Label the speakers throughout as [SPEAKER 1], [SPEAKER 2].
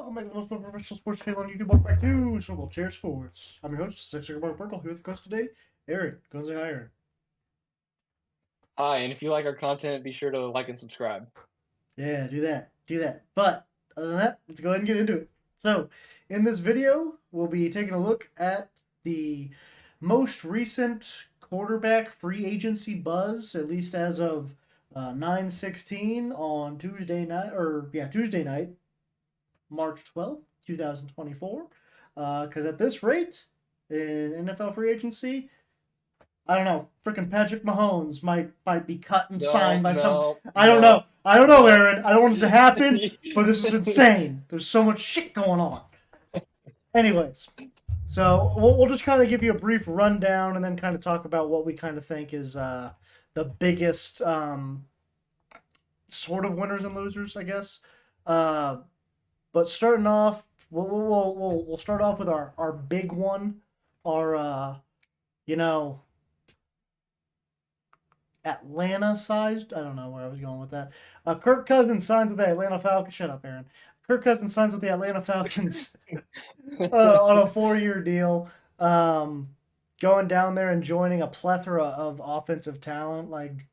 [SPEAKER 1] Welcome back to the most professional sports channel on YouTube. Welcome back to Super Chair Sports. I'm your host, Six Mark Burkle, here with the host today, Aaron. Go and say hi, Aaron.
[SPEAKER 2] Hi, and if you like our content, be sure to like and subscribe.
[SPEAKER 1] Yeah, do that. Do that. But other than that, let's go ahead and get into it. So, in this video, we'll be taking a look at the most recent quarterback free agency buzz, at least as of 9/16 on Tuesday night, March 12th, 2024. Because at this rate, in NFL free agency, I don't know. Freaking Patrick Mahomes might be cut and signed by some. I don't know. I don't know, Aaron. I don't want it to happen, but this is insane. There's so much shit going on. Anyways, so we'll just kind of give you a brief rundown and then kind of talk about what we kind of think is the biggest sort of winners and losers, I guess. But starting off, we'll start off with our big one, our Atlanta sized. I don't know where I was going with that. Kirk Cousins signs with the Atlanta Falcons. Shut up, Aaron. Kirk Cousins signs with the Atlanta Falcons on a 4-year deal. Going down there and joining a plethora of offensive talent like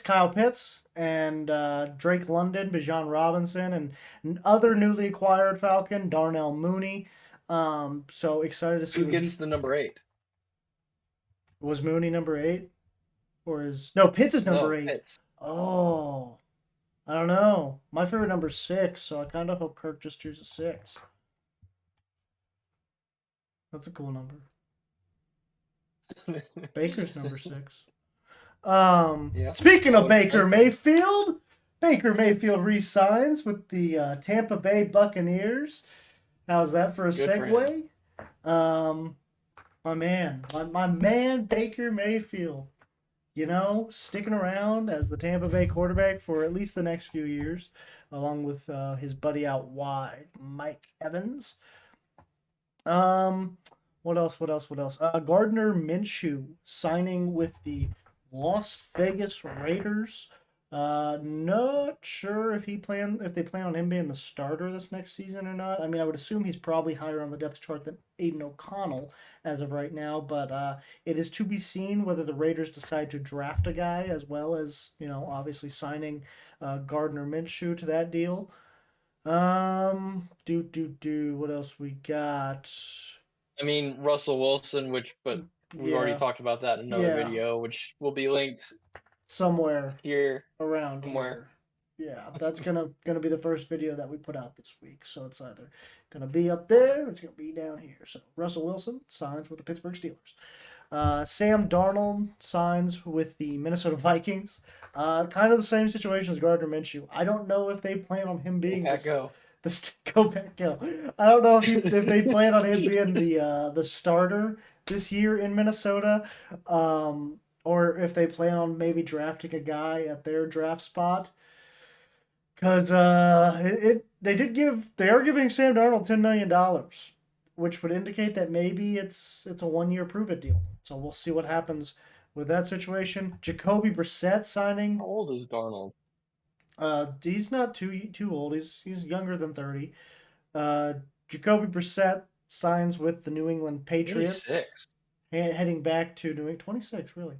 [SPEAKER 1] Kyle Pitts, and Drake London, Bijan Robinson, and other newly acquired Falcon, Darnell Mooney. So excited to see
[SPEAKER 2] Who gets the number 8?
[SPEAKER 1] Was Mooney number 8, or Pitts is number 8?
[SPEAKER 2] Pitts.
[SPEAKER 1] Oh, I don't know. My favorite number 6, so I kind of hope Kirk just chooses 6. That's a cool number. Baker's number 6. Speaking of Baker Mayfield re-signs with the Tampa Bay Buccaneers. How's that for a segue? My man Baker Mayfield, sticking around as the Tampa Bay quarterback for at least the next few years, along with his buddy out wide, Mike Evans. What else? Gardner Minshew signing with the Las Vegas Raiders. Not sure if they plan on him being the starter this next season or not. I mean, I would assume he's probably higher on the depth chart than Aiden O'Connell as of right now, but it is to be seen whether the Raiders decide to draft a guy as well as, obviously signing Gardner Minshew to that deal. What else we got?
[SPEAKER 2] I mean, Russell Wilson, we already talked about that in another video, which will be linked
[SPEAKER 1] somewhere
[SPEAKER 2] here,
[SPEAKER 1] around somewhere. Here. Yeah, that's gonna be the first video that we put out this week. So it's either gonna be up there or it's gonna be down here. So Russell Wilson signs with the Pittsburgh Steelers. Sam Darnold signs with the Minnesota Vikings. Kind of the same situation as Gardner Minshew. I don't know if they plan on him being
[SPEAKER 2] go
[SPEAKER 1] back go. I don't know if they plan on him being the starter this year in Minnesota. Or if they plan on maybe drafting a guy at their draft spot, because they are giving Sam Darnold $10 million, which would indicate that maybe it's a 1-year prove it deal. So we'll see what happens with that situation. Jacoby Brissett signing.
[SPEAKER 2] How old is Darnold?
[SPEAKER 1] He's not too old. He's younger than 30. Jacoby Brissett signs with the New England Patriots.
[SPEAKER 2] 26.
[SPEAKER 1] Heading back to New England, 26, really.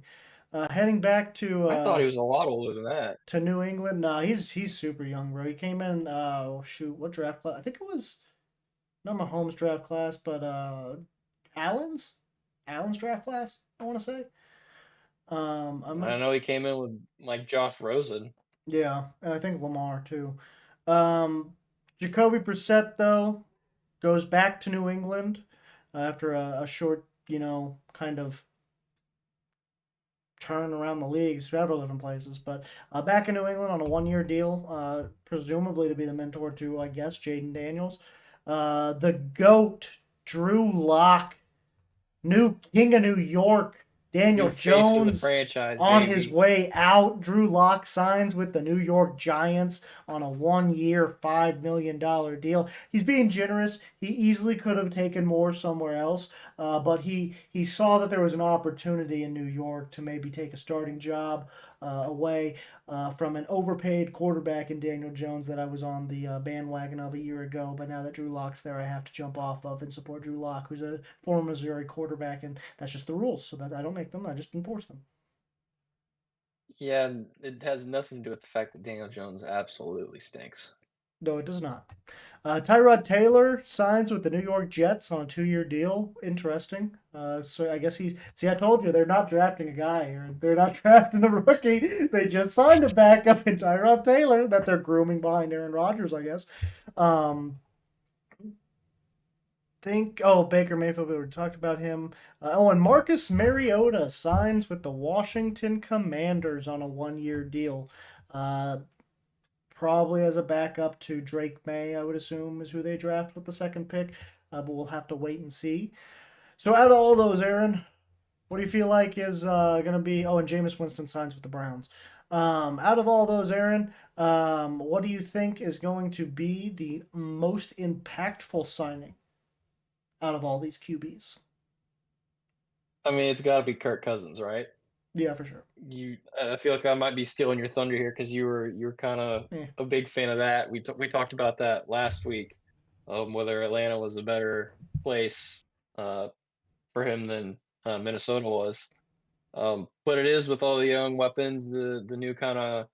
[SPEAKER 1] Heading back to.
[SPEAKER 2] I thought he was a lot older than that.
[SPEAKER 1] To New England, nah, he's super young, bro. He came in. What draft class? I think it was not Mahomes' draft class, but Allen's draft class. I want to say.
[SPEAKER 2] I know he came in with like Josh Rosen.
[SPEAKER 1] Yeah, and I think Lamar too. Jacoby Brissett though goes back to New England after a short, kind of turn around the league, several different places. But back in New England on a 1-year deal, presumably to be the mentor to, I guess, Jaden Daniels. The GOAT, Drew Lock, new King of New York, Daniel Jones on his way out. Drew Lock signs with the New York Giants on a 1-year, $5 million deal. He's being generous. He easily could have taken more somewhere else, but he saw that there was an opportunity in New York to maybe take a starting job. away from an overpaid quarterback in Daniel Jones that I was on the bandwagon of a year ago. But now that Drew Lock's there, I have to jump off of and support Drew Lock, who's a former Missouri quarterback, and that's just the rules. So that I don't make them, I just enforce them.
[SPEAKER 2] Yeah, it has nothing to do with the fact that Daniel Jones absolutely stinks.
[SPEAKER 1] No, it does not. Tyrod Taylor signs with the New York Jets on a 2-year deal. Interesting. So I guess he's. See, I told you they're not drafting a guy here. They're not drafting a rookie. They just signed a backup in Tyrod Taylor that they're grooming behind Aaron Rodgers, I guess. Um, Baker Mayfield. We already talked about him. And Marcus Mariota signs with the Washington Commanders on a 1-year deal. Probably as a backup to Drake May, I would assume, is who they draft with the second pick. But we'll have to wait and see. So out of all those, Aaron, what do you feel like is going to be? Oh, and Jameis Winston signs with the Browns. Out of all those, Aaron, what do you think is going to be the most impactful signing out of all these QBs?
[SPEAKER 2] I mean, it's got to be Kirk Cousins, right?
[SPEAKER 1] Yeah, for sure.
[SPEAKER 2] I feel like I might be stealing your thunder here because you're kind of
[SPEAKER 1] Yeah.
[SPEAKER 2] a big fan of that. We talked about that last week, whether Atlanta was a better place for him than Minnesota was. But it is with all the young weapons, the new kind of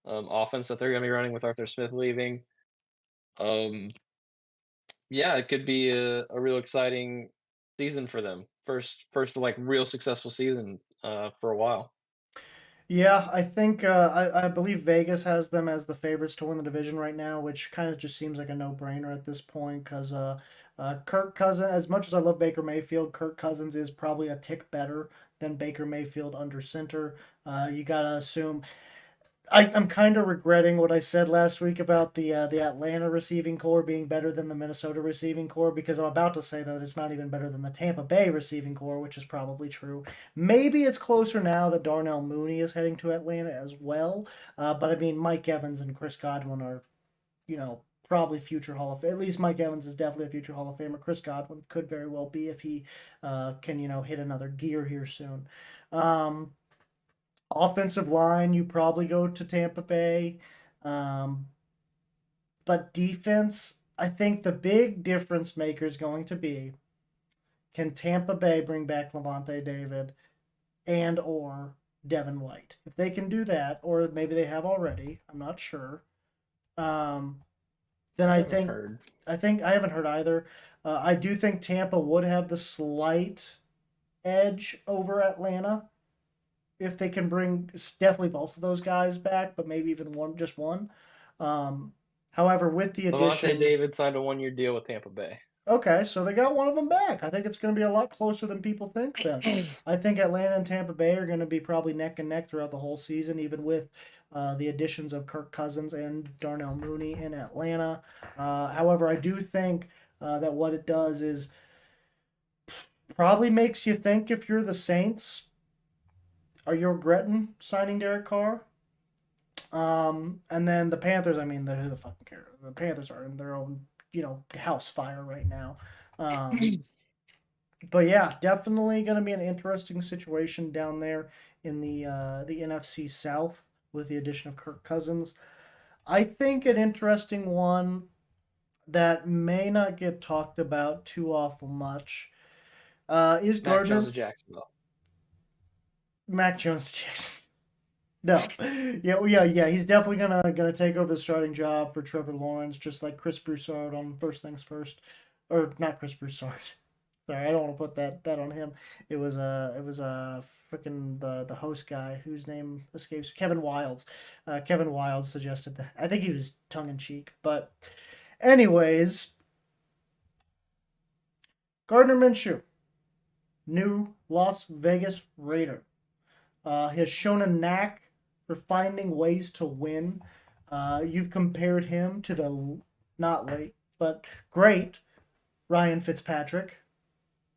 [SPEAKER 2] offense that they're going to be running with Arthur Smith leaving. Um, yeah, it could be a real exciting season for them. First like real successful season for a while.
[SPEAKER 1] Yeah, I think I believe Vegas has them as the favorites to win the division right now, which kind of just seems like a no-brainer at this point because Kirk Cousins, as much as I love Baker Mayfield, Kirk Cousins is probably a tick better than Baker Mayfield under center. You gotta assume I'm kind of regretting what I said last week about the Atlanta receiving core being better than the Minnesota receiving core because I'm about to say that it's not even better than the Tampa Bay receiving core, which is probably true. Maybe it's closer now that Darnell Mooney is heading to Atlanta as well. But I mean, Mike Evans and Chris Godwin are, probably future Hall of Fame. At least Mike Evans is definitely a future Hall of Famer. Chris Godwin could very well be if he can, hit another gear here soon. Um, Offensive line, you probably go to Tampa Bay. Um, but defense, I think the big difference maker is going to be can Tampa Bay bring back Levante David and or Devin White? If they can do that, or maybe they have already, I'm not sure. Um, then
[SPEAKER 2] I
[SPEAKER 1] I
[SPEAKER 2] haven't
[SPEAKER 1] think
[SPEAKER 2] heard.
[SPEAKER 1] I think I haven't heard either. I do think Tampa would have the slight edge over Atlanta if they can bring definitely both of those guys back, but maybe even one, just one. Um, However, with the
[SPEAKER 2] Levante
[SPEAKER 1] addition,
[SPEAKER 2] David signed a 1-year deal with Tampa Bay.
[SPEAKER 1] okay, so they got one of them back. I think it's going to be a lot closer than people think. Then I think Atlanta and Tampa Bay are going to be probably neck and neck throughout the whole season, even with the additions of Kirk Cousins and Darnell Mooney in Atlanta. However, I do think that what it does is probably makes you think if you're the Saints, are you regretting signing Derek Carr? And then the Panthers, I mean, who the fucking care? The Panthers are in their own, house fire right now. But yeah, definitely going to be an interesting situation down there in the NFC South with the addition of Kirk Cousins. I think an interesting one that may not get talked about too awful much is
[SPEAKER 2] Mac Jones
[SPEAKER 1] Gardner
[SPEAKER 2] to Jacksonville.
[SPEAKER 1] Mac Jones. No, yeah, well, yeah. He's definitely gonna take over the starting job for Trevor Lawrence, just like Chris Broussard on First Things First, or not Chris Broussard. Sorry, I don't want to put that on him. It was freaking the host guy whose name escapes Kevin Wildes. Kevin Wildes suggested that. I think he was tongue in cheek, but anyways, Gardner Minshew, new Las Vegas Raider. He has shown a knack for finding ways to win. You've compared him to the not late, but great Ryan Fitzpatrick,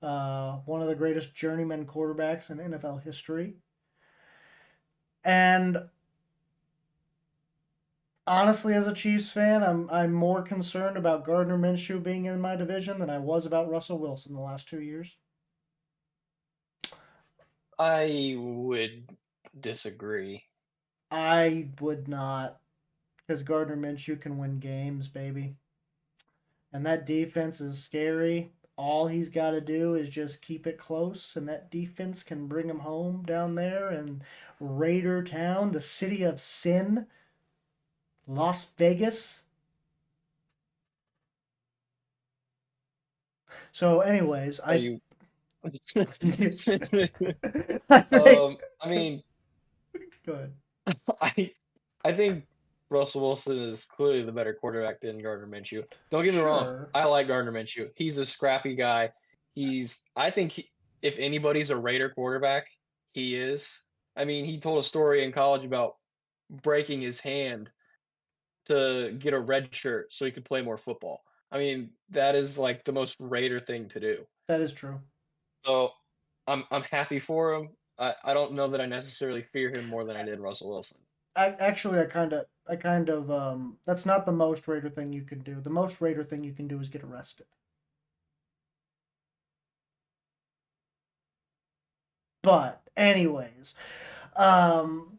[SPEAKER 1] one of the greatest journeyman quarterbacks in NFL history. And honestly, as a Chiefs fan, I'm more concerned about Gardner Minshew being in my division than I was about Russell Wilson the last 2 years.
[SPEAKER 2] I would disagree.
[SPEAKER 1] I would not, because Gardner Minshew can win games, baby. And that defense is scary. All he's got to do is just keep it close, and that defense can bring him home down there in Raider Town, the city of sin, Las Vegas. So, anyways,
[SPEAKER 2] Are
[SPEAKER 1] I
[SPEAKER 2] you?
[SPEAKER 1] I think
[SPEAKER 2] I mean,
[SPEAKER 1] good.
[SPEAKER 2] I I think Russell Wilson is clearly the better quarterback than Gardner Minshew. Don't get me wrong,
[SPEAKER 1] Sure,
[SPEAKER 2] I like Gardner Minshew. He's a scrappy guy. I think if anybody's a Raider quarterback, he is. I mean, he told a story in college about breaking his hand to get a red shirt so he could play more football. I mean, that is like the most Raider thing to do.
[SPEAKER 1] that is true.
[SPEAKER 2] So I'm happy for him. I don't know that I necessarily fear him more than I did Russell Wilson.
[SPEAKER 1] I that's not the most Raider thing you can do. The most Raider thing you can do is get arrested. But anyways, um,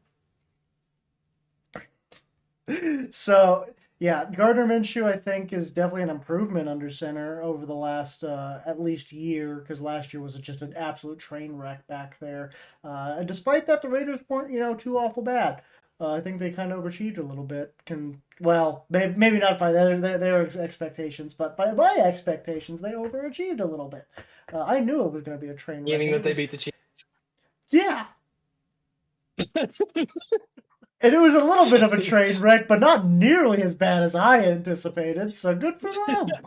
[SPEAKER 1] so yeah, Gardner Minshew I think is definitely an improvement under center over the last at least year, because last year was just an absolute train wreck back there. And despite that, the Raiders weren't too awful bad. I think they kind of overachieved a little bit. Maybe not by their expectations, but by my expectations, they overachieved a little bit. I knew it was going to be a train wreck,
[SPEAKER 2] Meaning
[SPEAKER 1] and
[SPEAKER 2] that
[SPEAKER 1] it
[SPEAKER 2] they
[SPEAKER 1] was
[SPEAKER 2] beat the Chiefs.
[SPEAKER 1] yeah, and it was a little bit of a train wreck, but not nearly as bad as I anticipated, so good for them.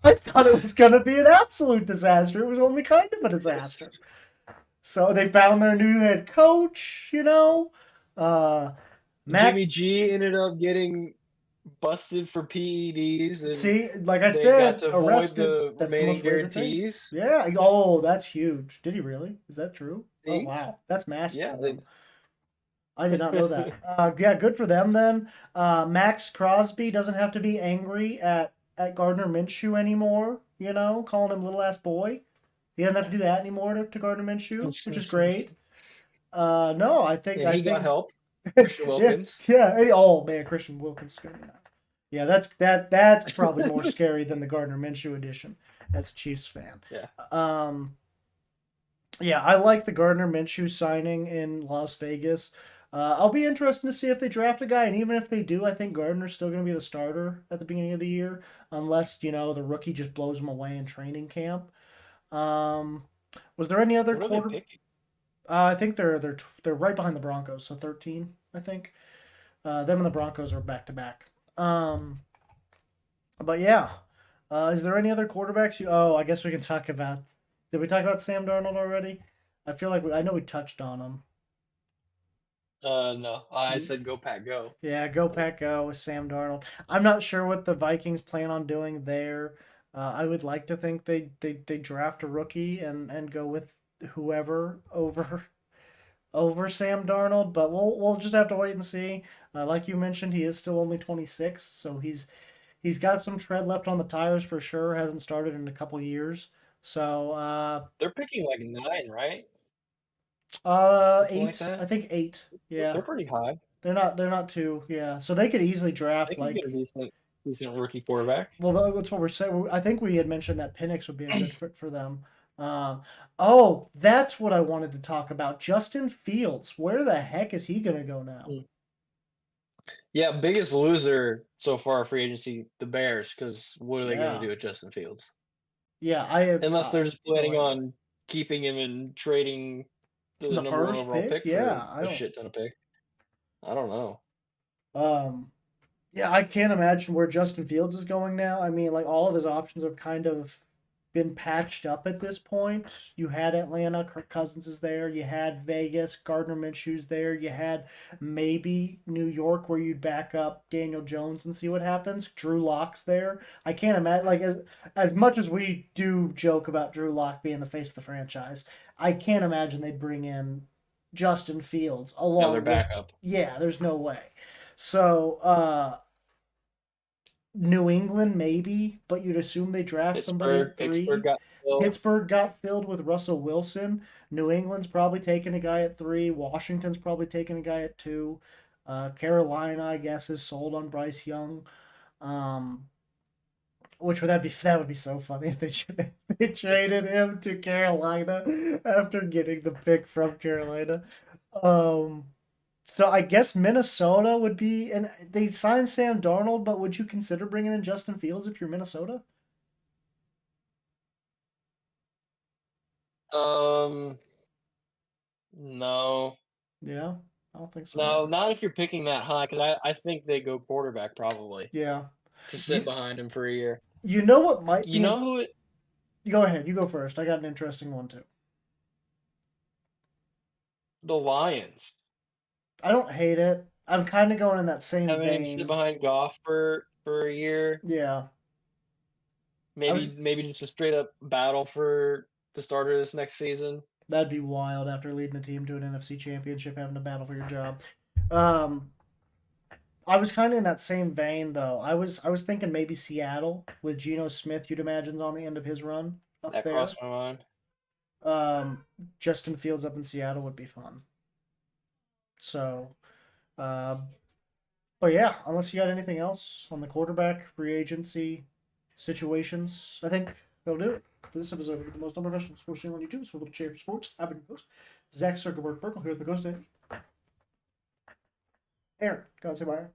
[SPEAKER 1] I thought it was going to be an absolute disaster. It was only kind of a disaster. So they found their new head coach. Uh, Mac,
[SPEAKER 2] Jimmy G ended up getting busted for PEDs, and
[SPEAKER 1] see, like I
[SPEAKER 2] they got
[SPEAKER 1] said,
[SPEAKER 2] to void
[SPEAKER 1] arrested.
[SPEAKER 2] the
[SPEAKER 1] That's the
[SPEAKER 2] remaining
[SPEAKER 1] most Raider thing.
[SPEAKER 2] guarantees.
[SPEAKER 1] Yeah. Oh, that's huge. Did he really? Is that true? Oh,
[SPEAKER 2] See?
[SPEAKER 1] wow. That's massive
[SPEAKER 2] Yeah,
[SPEAKER 1] for
[SPEAKER 2] they
[SPEAKER 1] them. I did not know that. Yeah, good for them then. Max Crosby doesn't have to be angry at Gardner Minshew anymore. Calling him little ass boy. He doesn't have to do that anymore to Gardner Minshew, which is great. No, I think
[SPEAKER 2] and
[SPEAKER 1] I
[SPEAKER 2] he got
[SPEAKER 1] think
[SPEAKER 2] help. Christian
[SPEAKER 1] yeah,
[SPEAKER 2] Wilkins.
[SPEAKER 1] yeah. Hey, oh man, Christian Wilkins is gonna be nice. Yeah, that's probably more scary than the Gardner Minshew edition as a Chiefs fan.
[SPEAKER 2] Yeah.
[SPEAKER 1] Um, yeah, I like the Gardner Minshew signing in Las Vegas. I'll be interested to see if they draft a guy, and even if they do, I think Gardner's still going to be the starter at the beginning of the year, unless the rookie just blows him away in training camp. Um, was there any other
[SPEAKER 2] What are they
[SPEAKER 1] quarter?
[SPEAKER 2] picking?
[SPEAKER 1] I think they're right behind the Broncos, so 13, I think. Them and the Broncos are back to back. But yeah, is there any other quarterbacks? Oh, I guess we can talk about. Did we talk about Sam Darnold already? I feel like I know we touched on him.
[SPEAKER 2] No. I said go Pack go.
[SPEAKER 1] Yeah, go Pack go with Sam Darnold. I'm not sure what the Vikings plan on doing there. I would like to think they draft a rookie and go with whoever over Sam Darnold, but we'll just have to wait and see. Like you mentioned, he is still only 26, so he's got some tread left on the tires for sure. Hasn't started in a couple years. So
[SPEAKER 2] They're picking like 9, right? Something like
[SPEAKER 1] 8. I
[SPEAKER 2] that.
[SPEAKER 1] think 8.
[SPEAKER 2] They're
[SPEAKER 1] Yeah,
[SPEAKER 2] pretty high.
[SPEAKER 1] they're not too. Yeah, so they could easily
[SPEAKER 2] They
[SPEAKER 1] draft
[SPEAKER 2] could get a
[SPEAKER 1] like.
[SPEAKER 2] decent rookie quarterback.
[SPEAKER 1] Well, that's what we're saying. I think we had mentioned that Penix would be a good fit for them. Oh, that's what I wanted to talk about. Justin Fields. Where the heck is he gonna go now?
[SPEAKER 2] Mm. Yeah, biggest loser so far free agency, the Bears, because what are they going to
[SPEAKER 1] Yeah,
[SPEAKER 2] do with Justin Fields?
[SPEAKER 1] yeah. I have
[SPEAKER 2] Unless they're just
[SPEAKER 1] no
[SPEAKER 2] planning
[SPEAKER 1] idea.
[SPEAKER 2] on keeping him and trading the
[SPEAKER 1] The
[SPEAKER 2] number one
[SPEAKER 1] first
[SPEAKER 2] overall
[SPEAKER 1] pick,
[SPEAKER 2] pick for
[SPEAKER 1] yeah. I
[SPEAKER 2] a
[SPEAKER 1] don't.
[SPEAKER 2] shit ton of pick. I don't know.
[SPEAKER 1] Um, Yeah, I can't imagine where Justin Fields is going now. I mean, like all of his options have kind of been patched up at this point. You had Atlanta, Kirk Cousins is there. You had Vegas, Gardner Minshew's there. You had maybe New York, where you'd back up Daniel Jones and see what happens. Drew Lock's there. I can't imagine like as much as we do joke about Drew Lock being the face of the franchise. I can't imagine they'd bring in Justin Fields
[SPEAKER 2] Another
[SPEAKER 1] along with
[SPEAKER 2] backup.
[SPEAKER 1] yeah. There's no way. So New England maybe, but you'd assume they draft somebody at
[SPEAKER 2] Pittsburgh
[SPEAKER 1] 3.
[SPEAKER 2] got filled.
[SPEAKER 1] Pittsburgh got filled with Russell Wilson. New England's probably taking a guy at 3. Washington's probably taking a guy at 2. Carolina, I guess, is sold on Bryce Young. Um, which would be so funny if they traded him to Carolina after getting the pick from Carolina. Um, so I guess Minnesota would be, and they signed Sam Darnold, but would you consider bringing in Justin Fields if you're Minnesota?
[SPEAKER 2] Um, no,
[SPEAKER 1] Yeah, I don't think so
[SPEAKER 2] no,
[SPEAKER 1] either.
[SPEAKER 2] not if you're picking that high, because I think they go quarterback probably
[SPEAKER 1] Yeah,
[SPEAKER 2] to sit
[SPEAKER 1] you
[SPEAKER 2] behind him for a year.
[SPEAKER 1] you know what might
[SPEAKER 2] You
[SPEAKER 1] be?
[SPEAKER 2] know who?
[SPEAKER 1] You go ahead. You go first. I got an interesting one too.
[SPEAKER 2] The Lions
[SPEAKER 1] I don't hate it. I'm kind of going in that same
[SPEAKER 2] having him sit
[SPEAKER 1] vein.
[SPEAKER 2] behind Goff for a year.
[SPEAKER 1] Yeah, I was.
[SPEAKER 2] Maybe just a straight up battle for the starter this next season.
[SPEAKER 1] That'd be wild after leading a team to an NFC Championship, having to battle for your job. Um, I was kind of in that same vein though. I was thinking maybe Seattle with Geno Smith. You'd imagine's on the end of his run up
[SPEAKER 2] That
[SPEAKER 1] there.
[SPEAKER 2] crossed my mind.
[SPEAKER 1] Justin Fields up in Seattle would be fun. So, uh, but yeah, unless you got anything else on the quarterback free agency situations, I think that'll do it for this episode of the most unprofessional sports channel on YouTube. It's for Little Chair for Sports. I've been your host, Zach Circleberg Burkle, here with my host, Aaron. Go and say bye.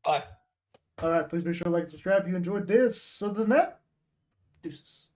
[SPEAKER 2] Bye.
[SPEAKER 1] All right, please make sure to like and subscribe if you enjoyed this. Other than that, deuces.